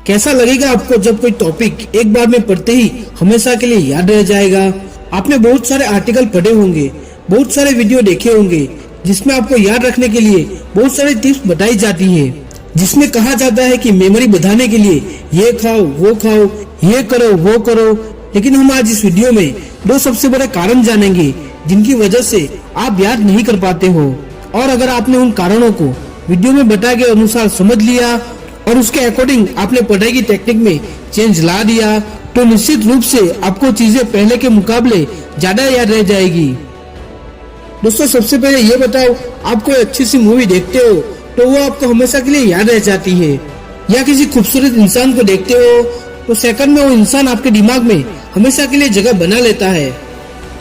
कैसा लगेगा आपको जब कोई टॉपिक एक बार में पढ़ते ही हमेशा के लिए याद रह जाएगा। आपने बहुत सारे आर्टिकल पढ़े होंगे, बहुत सारे वीडियो देखे होंगे जिसमें आपको याद रखने के लिए बहुत सारी टिप्स बताई जाती है, जिसमें कहा जाता है कि मेमोरी बढ़ाने के लिए ये खाओ, वो खाओ, ये करो, वो करो। लेकिन हम आज इस वीडियो में दो सबसे बड़े कारण जानेंगे जिनकी वजह से आप याद नहीं कर पाते हो। और अगर आपने उन कारणों को वीडियो में बताए गए अनुसार समझ लिया और उसके अकॉर्डिंग आपने पढ़ाई की टेक्निक में चेंज ला दिया तो निश्चित रूप से आपको चीजें पहले के मुकाबले ज्यादा याद रह जाएगी। दोस्तों, सबसे पहले ये बताओ, आप कोई अच्छी सी मूवी देखते हो तो वो आपको हमेशा के लिए याद रह जाती है, या किसी खूबसूरत इंसान को देखते हो तो सेकंड में वो इंसान आपके दिमाग में हमेशा के लिए जगह बना लेता है।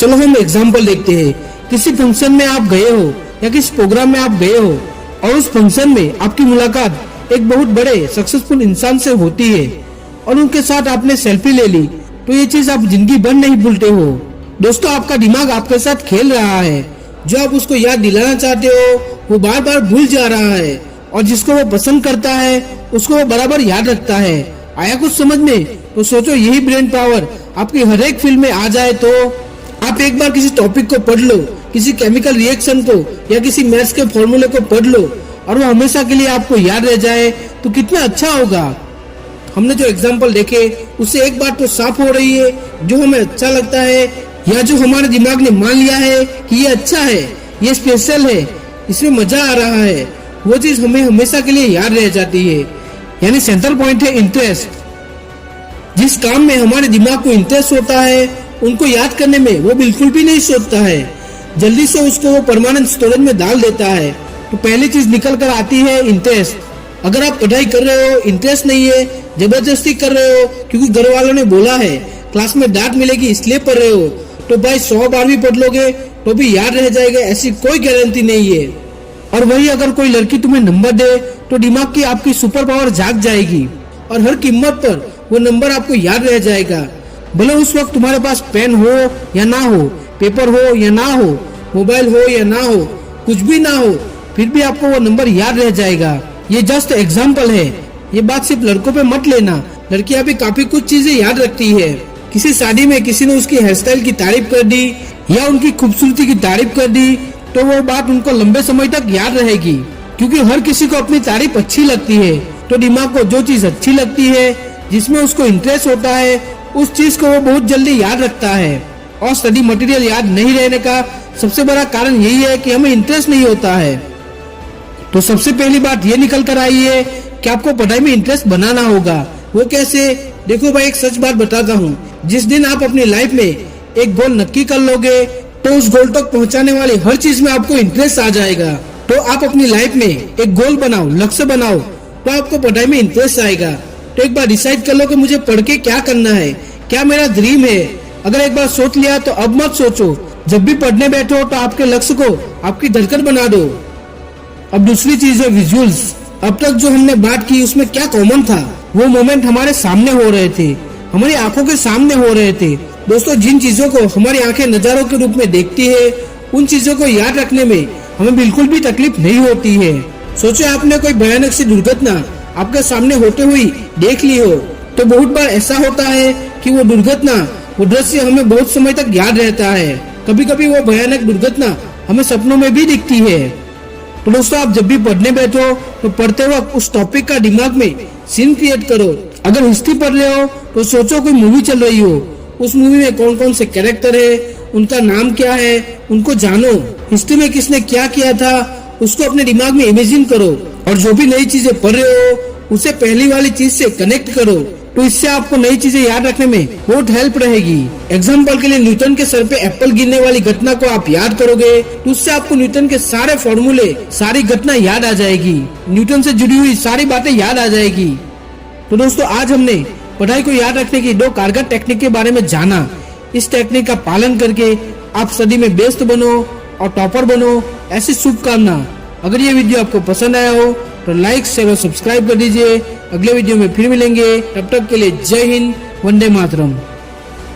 चलो हम एग्जाम्पल देखते हैं। किसी फंक्शन में आप गए हो या किसी प्रोग्राम में आप गए हो और उस फंक्शन में आपकी मुलाकात एक बहुत बड़े सक्सेसफुल इंसान से होती है और उनके साथ आपने सेल्फी ले ली, तो ये चीज आप जिंदगी भर नहीं भूलते हो। दोस्तों, आपका दिमाग आपके साथ खेल रहा है। जो आप उसको याद दिलाना चाहते हो वो बार बार भूल जा रहा है और जिसको वो पसंद करता है उसको वो बराबर याद रखता है। आया कुछ समझ में? तो सोचो, यही ब्रेन पावर आपकी हर एक फील्ड में आ जाए तो आप एक बार किसी टॉपिक को पढ़ लो, किसी केमिकल रिएक्शन को या किसी मैथ्स के फॉर्मूले को पढ़ लो और वो हमेशा के लिए आपको याद रह जाए तो कितना अच्छा होगा। हमने जो एग्जाम्पल देखे उससे एक बात तो साफ हो रही है, जो हमें अच्छा लगता है या जो हमारे दिमाग ने मान लिया है कि ये अच्छा है, ये स्पेशल है, इसमें मजा आ रहा है, वो चीज हमें हमेशा के लिए याद रह जाती है। यानी सेंटर पॉइंट है इंटरेस्ट। जिस काम में हमारे दिमाग को इंटरेस्ट होता है उनको याद करने में वो बिल्कुल भी नहीं सोचता है, जल्दी से उसको वो परमानेंट स्टोरेज में डाल देता है। तो पहली चीज निकल कर आती है इंटरेस्ट। अगर आप पढ़ाई कर रहे हो, इंटरेस्ट नहीं है, जबरदस्ती कर रहे हो क्योंकि घर वालों ने बोला है, क्लास में डांट मिलेगी इसलिए पढ़ रहे हो, तो भाई 100 बार भी पढ़ लोगे तो भी याद रह जाएगा, ऐसी कोई गारंटी नहीं है। और वही अगर कोई लड़की तुम्हें नंबर दे तो दिमाग की आपकी सुपर पावर जाग जाएगी और हर कीमत पर वो नंबर आपको याद रह जाएगा। भले उस वक्त तुम्हारे पास पेन हो या ना हो, पेपर हो या ना हो, मोबाइल हो या ना हो, कुछ भी ना हो, फिर भी आपको वो नंबर याद रह जाएगा। ये जस्ट एग्जाम्पल है, ये बात सिर्फ लड़कों पे मत लेना, लड़कियां भी काफी कुछ चीजें याद रखती है। किसी शादी में किसी ने उसकी हेयर स्टाइल की तारीफ कर दी या उनकी खूबसूरती की तारीफ कर दी तो वो बात उनको लंबे समय तक याद रहेगी, क्योंकि हर किसी को अपनी तारीफ अच्छी लगती है। तो दिमाग को जो चीज अच्छी लगती है, जिसमें उसको इंटरेस्ट होता है, उस चीज को वो बहुत जल्दी याद रखता है। और स्टडी मटेरियल याद नहीं रहने का सबसे बड़ा कारण यही है कि हमें इंटरेस्ट नहीं होता है। तो सबसे पहली बात ये निकल कर आई है कि आपको पढ़ाई में इंटरेस्ट बनाना होगा। वो कैसे? देखो भाई, एक सच बात बताता हूँ, जिस दिन आप अपनी लाइफ में एक गोल नक्की कर लोगे तो उस गोल तक पहुँचाने वाली हर चीज में आपको इंटरेस्ट आ जाएगा। तो आप अपनी लाइफ में एक गोल बनाओ, लक्ष्य बनाओ, तो आपको पढ़ाई में इंटरेस्ट आएगा। तो एक बार डिसाइड कर लो कि मुझे पढ़ के क्या करना है, क्या मेरा ड्रीम है। अगर एक बार सोच लिया तो अब मत सोचो, जब भी पढ़ने बैठो तो आपके लक्ष्य को आपकी धड़कन बना दो। अब दूसरी चीज है विजुअल्स। अब तक जो हमने बात की उसमें क्या कॉमन था? वो मोमेंट हमारे सामने हो रहे थे, हमारी आंखों के सामने हो रहे थे। दोस्तों, जिन चीजों को हमारी आंखें नजारों के रूप में देखती है उन चीजों को याद रखने में हमें बिल्कुल भी तकलीफ नहीं होती है। सोचो, आपने कोई भयानक सी दुर्घटना आपके सामने होते हुई देख ली हो, तो बहुत बार ऐसा होता है कि वो दुर्घटना, वो दृश्य हमें बहुत समय तक याद रहता है। कभी कभी वो भयानक दुर्घटना हमें सपनों में भी दिखती है। तो दोस्तों, आप जब भी पढ़ने बैठो तो पढ़ते वक्त उस टॉपिक का दिमाग में सीन क्रिएट करो। अगर हिस्ट्री पढ़ रहे हो तो सोचो कोई मूवी चल रही हो, उस मूवी में कौन कौन से कैरेक्टर है, उनका नाम क्या है, उनको जानो। हिस्ट्री में किसने क्या किया था उसको अपने दिमाग में इमेजिन करो और जो भी नई चीजें पढ़ रहे हो उसे पहली वाली चीज से कनेक्ट करो, तो इससे आपको नई चीजें याद रखने में बहुत हेल्प रहेगी। एग्जाम्पल के लिए, न्यूटन के सर पे एप्पल गिरने वाली घटना को आप याद करोगे तो उससे आपको न्यूटन के सारे फॉर्मूले, सारी घटना याद आ जाएगी, न्यूटन से जुड़ी हुई सारी बातें याद आ जाएगी। तो दोस्तों, आज हमने पढ़ाई को याद रखने की 2 कारगर टेक्निक के बारे में जाना। इस टेक्निक का पालन करके आप स्टडी में बेस्ट बनो और टॉपर बनो, ऐसी शुभकामना। अगर ये वीडियो आपको पसंद आया हो तो लाइक, शेयर और सब्सक्राइब कर दीजिए। अगले वीडियो में फिर मिलेंगे, तब तक के लिए जय हिंद, वंदे मातरम।